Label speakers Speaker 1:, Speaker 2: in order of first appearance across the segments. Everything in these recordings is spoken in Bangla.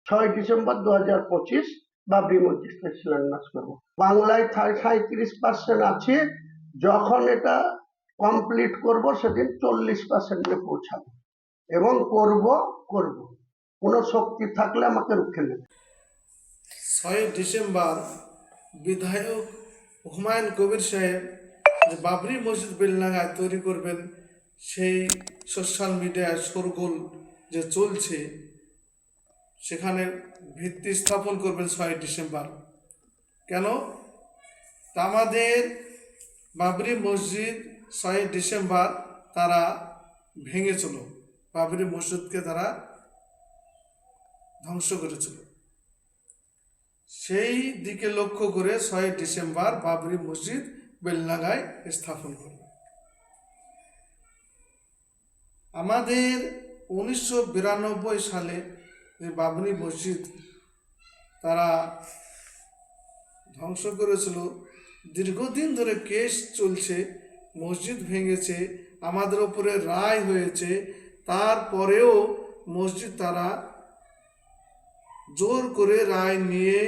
Speaker 1: 6 ডিসেম্বর 2025 বাবরি মসজিদে শিলান্যাস করবো। বাংলায় 37% আছে, যখন এটা কমপ্লিট করব সেদিন 40% পৌঁছাবো এবং করব কোন শক্তি থাকলে আমাকে রুখে নেবে।
Speaker 2: 6 ডিসেম্বর বিধায়ক হুমায়ুন কবির সাহেব যে বাবরি মসজিদ বেলডাঙ্গায় তৈরি করবেন, সেই সোশ্যাল মিডিয়ায় শোরগোল যে চলছে, সেখানে ভিত্তি স্থাপন করবেন 6 ডিসেম্বর। কেন? আমাদের বাবরি মসজিদ 6 ডিসেম্বর তারা ভেঙেছিল, বাবরি মসজিদকে তারা ধ্বংস করেছিল। সেই দিকে লক্ষ্য করে 6 ডিসেম্বর বাবরি মসজিদ বেলডাঙ্গায় স্থাপন করবে। আমাদের 1992 সালে যে বাবরি মসজিদ তারা ধ্বংস করেছিল, দীর্ঘদিন ধরে কেস চলছে, মসজিদ ভেঙেছে, আমাদের ওপরে রায় হয়েছে, তারপরেও মসজিদ তারা জোর করে রায় নিয়ে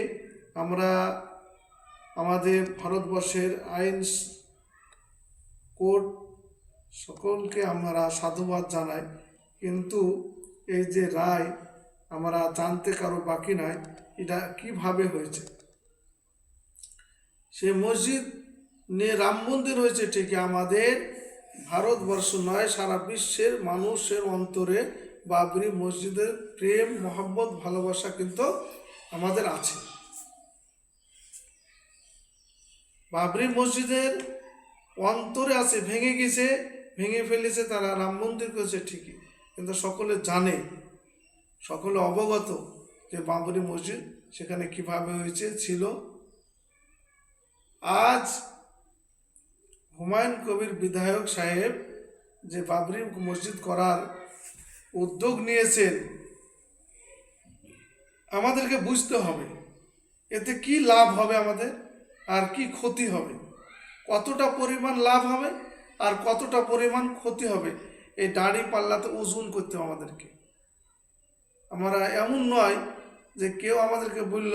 Speaker 2: আমরা আমাদের ভারতবর্ষের আইন কোর্ট সকলকে আমরা সাধুবাদ জানাই, কিন্তু এই যে রায় আমরা জানতে কারো বাকি নাই এটা কিভাবে হয়েছে। সে মসজিদ নিয়ে রাম মন্দির হয়েছে ঠিকই, আমাদের ভারতবর্ষ নয় সারা বিশ্বের মানুষের অন্তরে বাবরি মসজিদের প্রেম মহব্বত ভালোবাসা কিন্তু আমাদের আছে। বাবরি মসজিদের অন্তরে আছে, ভেঙে গেছে, ভেঙে ফেলেছে, তারা রাম মন্দির করেছে ঠিকই, কিন্তু সকলে জানে, সকলে অবগত যে বাবরি মসজিদ সেখানে কিভাবে হয়েছে ছিল। আজ হুমায়ুন কবির বিধায়ক সাহেব যে বাবরি মসজিদ করার উদ্যোগ নিয়েছেন, আমাদেরকে বুঝতে হবে এতে কি লাভ হবে আমাদের আর কি ক্ষতি হবে, কতটা পরিমাণ লাভ হবে আর কতটা পরিমাণ ক্ষতি হবে। এই দাড়ি পাল্লাতে ওজন করতে হবে আমাদেরকে। আমরা এমন নয় যে কেউ আমাদেরকে বলল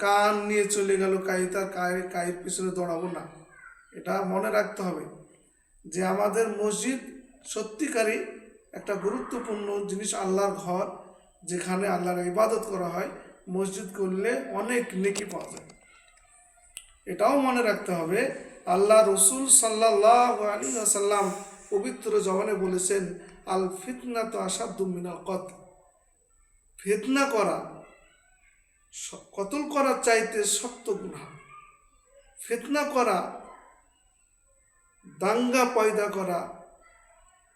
Speaker 2: কান নিয়ে চলে গেল কাই, তার কায়ের পিছনে দৌড়াবো না। এটা মনে রাখতে হবে যে আমাদের মসজিদ সত্যিকারই একটা গুরুত্বপূর্ণ জিনিস, আল্লাহর ঘর, যেখানে আল্লাহর ইবাদত করা হয়। মসজিদ করলে অনেক নেকি পাওয়া যায়, এটাও মনে রাখতে হবে। আল্লাহ রসুল সাল্লাল্লাহু আলাইহি ওয়াসাল্লাম পবিত্র জবানে বলেছেন, আল ফিতনাতু আশাদ্দু মিনাল কতল। ফিতনা করা, কতল করার চাইতে শক্ত গুনাহ। ফিতনা করা, দাঙ্গা পয়দা করা,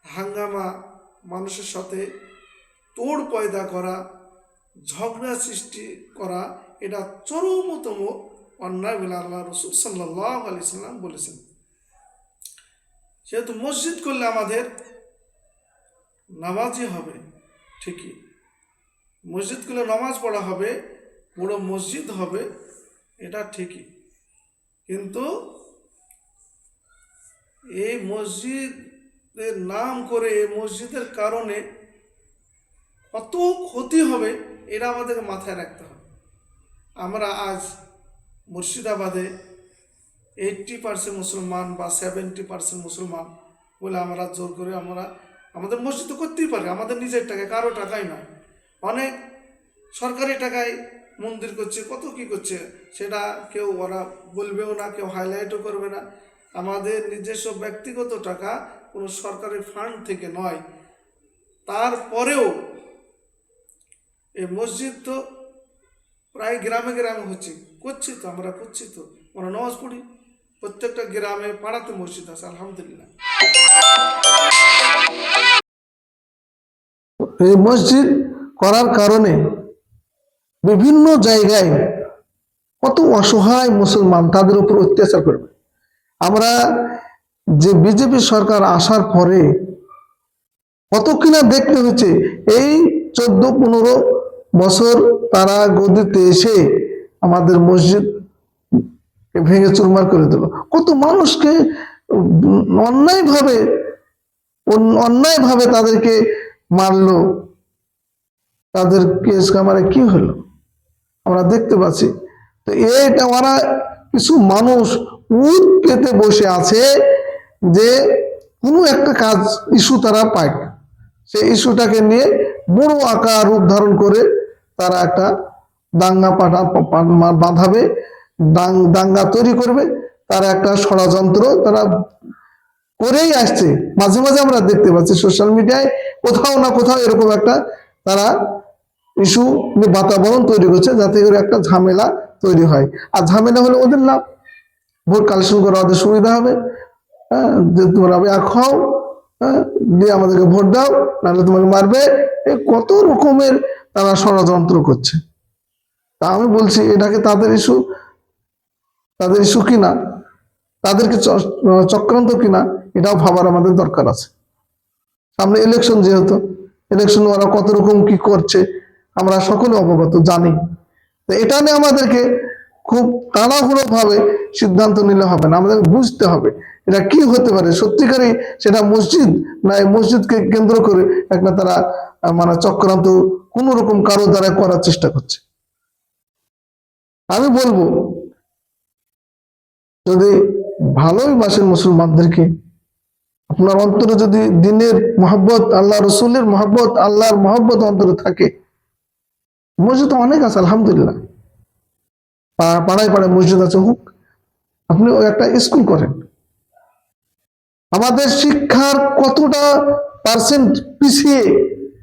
Speaker 2: হাঙ্গামা, মানুষের সাথে তোড় পয়দা করা, ঝগড়া সৃষ্টি করা, এটা চরমতম অন্যায় বলে আল্লাহ রসুল সাল্লাল্লাহু আলাইহি সাল্লাম বলেছেন। সেহেতু মসজিদ করলে আমাদের নামাজি হবে ঠিকই, মসজিদ করলে নামাজ পড়া হবে, পুরো মসজিদ হবে, এটা ঠিকই, কিন্তু এই মসজিদের নাম করে, এই মসজিদের কারণে কত ক্ষতি হবে এটা আমাদের মাথায় রাখতে হবে। আমরা আজ মুর্শিদাবাদে 80% মুসলমান বা 70% মুসলমান বলে আমরা জোর করে আমরা আমাদের মসজিদ তো করতেই পারি, আমাদের নিজের টাকায়, কারো টাকায় নয়। অনেক সরকারি টাকায় মন্দির করছে, কত কি করছে, সেটা কেউ ওরা বলবেও না, কেউ হাইলাইটও করবে না। আমাদের নিজস্ব ব্যক্তিগত টাকা, কোনো সরকারি ফান্ড থেকে নয়। তারপরেও এই মসজিদ তো প্রায় গ্রামে গ্রামে হচ্ছে, করছি তো, আমরা করছি তো, আমরা নামাজ পড়ি, প্রত্যেকটা গ্রামে পাড়াতে মসজিদ আছে, আলহামদুলিল্লাহ।
Speaker 3: এই মসজিদ করার কারণে বিভিন্ন জায়গায় কত অসহায় মুসলমান, তাদের উপর অত্যাচার করবে। আমরা যে বিজেপি সরকার আসার পরে কত কিনা দেখতে হচ্ছে, এই 14-15 বছর তারা গদিতে এসে আমাদের মসজিদ ভেঙে চুরমার করে দিল, কত মানুষকে অন্যায়ভাবে তাদেরকে মারলো, তাদের কেস কামারে কি হলো আমরা দেখতে পাচ্ছি। তো এটা ওরা কিছু মানুষ উৎ পেতে বসে আছে যে কোনো একটা কাজ ইস্যু তারা পায়, সেই ইস্যুটাকে নিয়ে বড় আকার রূপ ধারণ করে তারা একটা দাঙ্গা বাঁধাবে, দাঙ্গা তৈরি করবে। তারা একটা ষড়যন্ত্র তারা করেই আসছে। মাঝে মাঝে আমরা দেখতে পাচ্ছি সোশ্যাল মিডিয়ায় কোথাও না কোথাও এরকম একটা তারা ইস্যু বাতাবরণ তৈরি করছে, যাতে করে একটা ঝামেলা তৈরি হয়। আর ঝামেলা হলে ওদের লাভ, ভোট কালেকশন করা ওদের সুবিধা হবে। হ্যাঁ, যে তোমরা এক হও, হ্যাঁ, দিয়ে আমাদেরকে ভোট দাও, নাহলে তোমাকে মারবে। এই কত রকমের তারা ষড়যন্ত্র করছে। তা আমি বলছি এটাকে তাদের ইস্যু কিনা, তাদেরকে চক্রান্ত কিনা, এটাও ভাবার আমাদের দরকার আছে। সামনে ইলেকশন, যেহেতু ইলেকশন ওরা কত রকম কি করছে আমরা সকলে অবগত জানি। তো এটা নিয়ে আমাদেরকে খুব তাড়াহুড়ো ভাবে সিদ্ধান্ত নিলে হবে না, আমাদের বুঝতে হবে এটা কি হতে পারে। সত্যিকারই সেটা মসজিদ না, এই মসজিদকে কেন্দ্র করে একটা তারা মানে চক্রান্ত কোন রকম কারো দ্বারা করার চেষ্টা করছে। আমি বলবো যদি ভালোই বাসেন মুসলমানদেরকে, আপনার অন্তরে যদি দিনের মহব্বত, আল্লাহ রসুলের মহব্বত, আল্লাহর মহব্বত অন্তরে থাকে, মসজিদ অনেক আছে আলহামদুলিল্লাহ, পাড়ায় পাড়ায় মসজিদ আছে, হোক। আপনি একটা স্কুল করেন। আমাদের শিক্ষার কতটা পার্সেন্ট পিছিয়ে,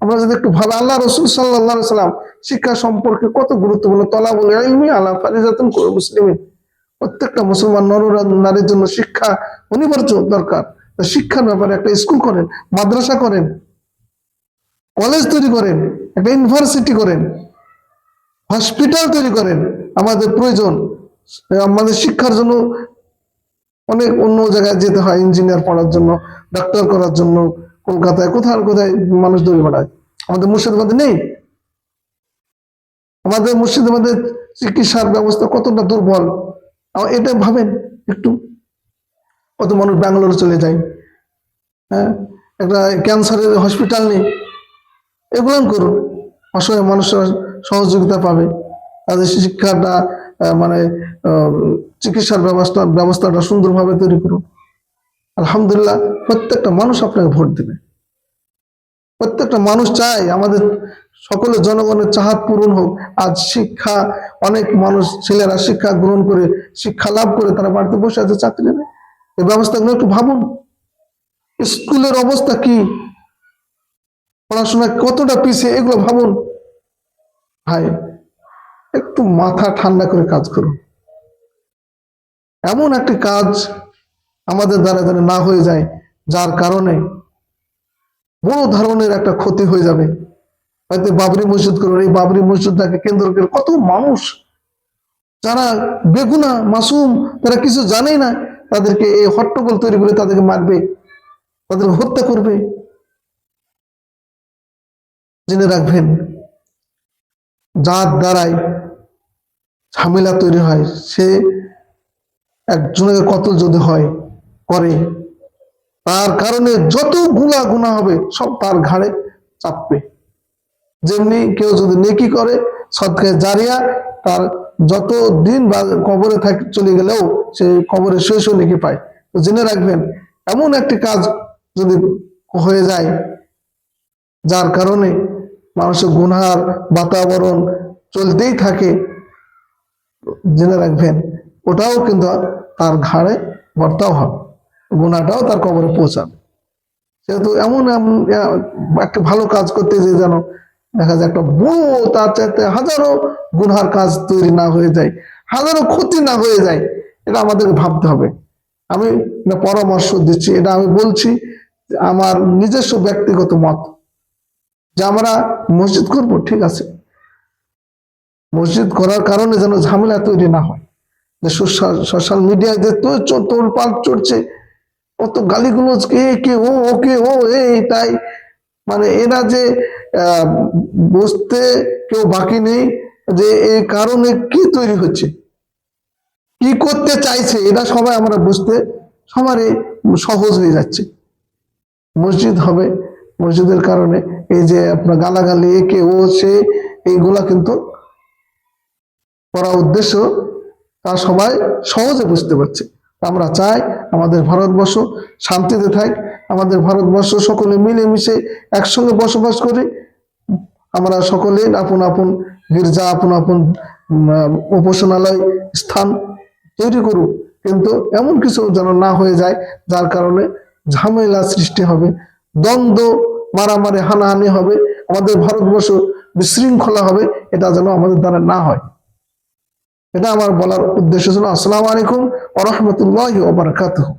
Speaker 3: আমরা যদি একটু ভালো, আল্লাহ রসুল সাল্লাল্লাহু আলাইহি সাল্লাম শিক্ষা সম্পর্কে কত গুরুত্বপূর্ণ, তলাবুল ইলমি আলা ফারিজাতুন কুল্লি মুসলিমিন, প্রত্যেকটা মুসলমান নর নারীর জন্য শিক্ষা অনিবার্য দরকার। শিক্ষার ব্যাপারে একটা স্কুল করেন, মাদ্রাসা করেন, কলেজ তৈরি করেন, একটা ইউনিভার্সিটি করেন, হসপিটাল তৈরি করেন। আমাদের প্রয়োজন, আমাদের শিক্ষার জন্য অনেক অন্য জায়গায় যেতে হয়, ইঞ্জিনিয়ার পড়ার জন্য, ডাক্তার করার জন্য, কলকাতায় কোথায় কোথায় মানুষ দৌড়ে বেড়ায়। আমাদের মুর্শিদাবাদে নেই। আমাদের মুর্শিদাবাদের চিকিৎসার ব্যবস্থা কতটা দুর্বল, এটা ভাবেন একটু। কত মানুষ ব্যাঙ্গালোরে চলে যায়, হ্যাঁ, একটা ক্যান্সারের হসপিটাল নেই। এগুলো করুন, অসহায় মানুষরা সহযোগিতা পাবে, তাদের শিক্ষাটা মানে চিকিৎসার ব্যবস্থাটা সুন্দরভাবে তৈরি করুন। আলহামদুলিল্লাহ, প্রত্যেকটা মানুষ আপনাকে ভোট দেবে। প্রত্যেকটা মানুষ চায় আমাদের সকলের জনগণের চাহাত পূরণ হোক। আজ শিক্ষা, অনেক মানুষ ছেলেরা শিক্ষা গ্রহণ করে, শিক্ষা লাভ করে তারা বাড়িতে বসে আছে, চাকরি নেই। এই ব্যবস্থাগুলো একটু ভাবুন। স্কুলের অবস্থা কি, পড়াশোনা কতটা পিছিয়ে, এগুলো ভাবুন। ভাই একটু মাথা ঠান্ডা করে কাজ করুন। এমন একটি কাজ আমাদের দ্বারা যেন না হয়ে যায়, যার কারণে বড় ধরনের একটা ক্ষতি হয়ে যাবে। হয়তো বাবরি মসজিদ করুন, এই বাবরি মসজিদটাকে কেন্দ্র করে কত মানুষ যারা বেগুনা মাসুম, তারা কিছু জানেই না, তাদেরকে এই হট্টগোল তৈরি করে তাদেরকে মারবে, তাদের হত্যা করবে। জেনে রাখবেন, যার দ্বারাই ঝামেলা তৈরি হয়, সে একজনের কতল যদি হয় করে, তার কারণে যত গুণা হবে সব তার ঘাড়ে চাপবে। যেমনি কেউ যদি নেকি করে, সদকায়ে জারিয়া, তার যত দিন বা কবরে চলে গেলেও সে কবরে শেষ নেকি পায়। তো জেনে রাখবেন, এমন একটি কাজ যদি হয়ে যায় যার কারণে মানুষের গুনার বাতাবরণ চলতেই থাকে, জেনে রাখবেন ওটাও কিন্তু তার ঘাড়ে বর্তাও হবে, গুনাহটাও তার কবরে পৌঁছাবে। সেহেতু এমন একটা ভালো কাজ করতে যে যেন দেখা যায় একটা বড়, তার চাইতে হাজারো গুনহার কাজ তৈরি না হয়ে যায়, হাজারো ক্ষতি না হয়ে যায়, এটা আমাদেরকে ভাবতে হবে। আমি পরামর্শ দিচ্ছি, এটা আমি বলছি আমার নিজস্ব ব্যক্তিগত মত, যে আমরা মসজিদ করব, ঠিক আছে, মসজিদ করার কারণে যেন ঝামেলা তৈরি না হয়। যে সোশ্যাল মিডিয়ায় যে তোলপাল চড়ছে, কত গালিগুলোজ, কে ও ওকে ও এই তাই, মানে এরা যে বুঝতে কেউ বাকি নেই যে এই কারণে কি তৈরি হচ্ছে, কি করতে চাইছে, এটা সবাই আমরা বুঝতে সবারই সহজ হয়ে যাচ্ছে। মসজিদ হবে, মসজিদের কারণে এই যে আপনার গালাগালি একে ও সে এইগুলা কিন্তু করা উদ্দেশ্য তা সবাই সহজে বুঝতে পারছে। আমরা চাই আমাদের ভারতবর্ষ শান্তিতে থাক, আমাদের ভারতবর্ষ সকলে মিলেমিশে একসঙ্গে বসবাস করি। আমরা সকলে আপন আপন গির্জা, আপন আপন উপাসনালয় স্থান তৈরি করুক, কিন্তু এমন কিছু যেন না হয়ে যায় যার কারণে ঝামেলা সৃষ্টি হবে, দ্বন্দ্ব, মারামারি, হানাহানি হবে, আমাদের ভারতবর্ষ বিশৃঙ্খলা হবে। এটা যেন আমাদের দ্বারা না হয়। এটা আমার বলার উদ্দেশ্য ছিল। আসসালামু আলাইকুম ওয়া রাহমাতুল্লাহি ওয়া বারাকাতুহু।